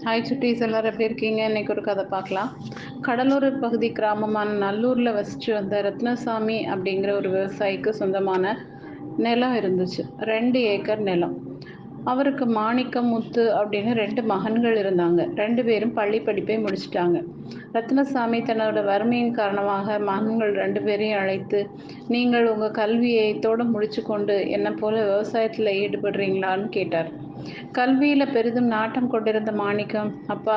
Hi சுட்டீஸ், எல்லாரும் எப்படி இருக்கீங்க? இன்னைக்கு ஒரு கதை பார்க்கலாம். கடலூர் பகுதி கிராமமான நல்லூரில் வசித்து வந்த ரத்னசாமி அப்படிங்கிற ஒரு விவசாயிக்கு சொந்தமான நிலம் இருந்துச்சு. 2 ஏக்கர் நிலம். அவருக்கு மாணிக்கம், முத்து அப்படின்னு 2 மகன்கள் இருந்தாங்க. 2 பேரும் பள்ளி படிப்பை முடிச்சிட்டாங்க. ரத்னசாமி தன்னோட வறுமையின் காரணமாக மகன்கள் 2 பேரையும் அழைத்து, நீங்கள் உங்கள் கல்வியை இத்தோடு முடிச்சு கொண்டு என்னை போல விவசாயத்தில் ஈடுபடுறீங்களான்னு கேட்டார். கல்வியில் பெரிதும் நாட்டம் கொண்டிருந்த மாணிக்கம், அப்பா,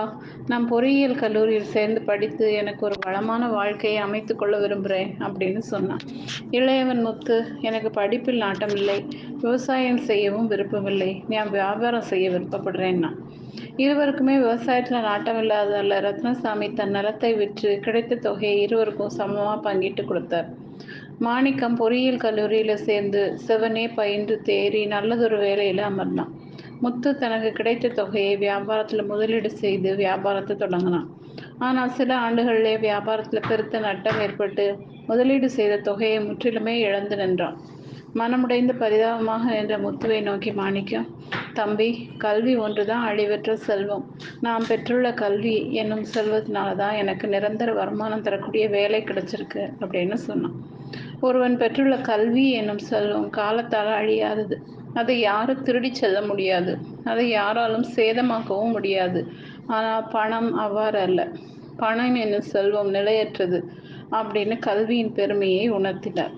நான் பொறியியல் கல்லூரியில் சேர்ந்து படித்து எனக்கு ஒரு வளமான வாழ்க்கையை அமைத்து கொள்ள விரும்புகிறேன் அப்படின்னு சொன்னான். இளையவன் முத்து, எனக்கு படிப்பில் நாட்டம் இல்லை, விவசாயம் செய்யவும் விருப்பமில்லை, நான் வியாபாரம் செய்ய விருப்பப்படுறேன்னா. இருவருக்குமே விவசாயத்தில் நாட்டம் இல்லாததால் ரத்னசாமி தன் நிலத்தை விற்று கிடைத்த தொகையை இருவருக்கும் சமமாக பங்கிட்டு கொடுத்தார். மாணிக்கம் பொறியியல் கல்லூரியில் சேர்ந்து செவனே பயின்று தேறி நல்லதொரு வேலையில் அமர்ந்தான். முத்து தனக்கு கிடைத்த தொகையை வியாபாரத்தில் முதலீடு செய்து வியாபாரத்தை தொடங்கினான். ஆனால் சில ஆண்டுகளிலே வியாபாரத்தில் பெருத்த நட்டம் ஏற்பட்டு முதலீடு செய்த தொகையை முற்றிலுமே இழந்து நின்றான். மனமுடைந்து பரிதாபமாக நின்ற முத்துவை நோக்கி மாணிக்கம், தம்பி, கல்வி ஒன்றுதான் அழிவற்ற செல்வம். நாம் பெற்றுள்ள கல்வி என்னும் செல்வத்தினால தான் எனக்கு நிரந்தர வருமானம் தரக்கூடிய வேலை கிடைச்சிருக்கு அப்படின்னு சொன்னான். ஒருவன் பெற்றுள்ள கல்வி என்னும் செல்வம் காலத்தால் அழியாதது. அதை யாரும் திருடி செல்ல முடியாது. அதை யாராலும் சேதமாக்கவும் முடியாது. ஆனால் பணம் அவ்வாறு அல்ல. பணம் என்னும் செல்வம் நிலையற்றது அப்படின்னு கல்வியின் பெருமையை உணர்த்தினார்.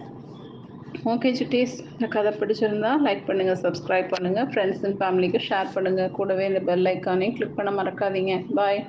ஓகே சுட்டீஸ், இந்த கதை பிடிச்சிருந்தா லைக் பண்ணுங்கள், சப்ஸ்கிரைப் பண்ணுங்கள், ஃப்ரெண்ட்ஸ் அண்ட் ஃபேமிலிக்கு ஷேர் பண்ணுங்கள். கூடவே இந்த பெல் ஐக்கானையும் கிளிக் பண்ண மறக்காதீங்க. பாய்.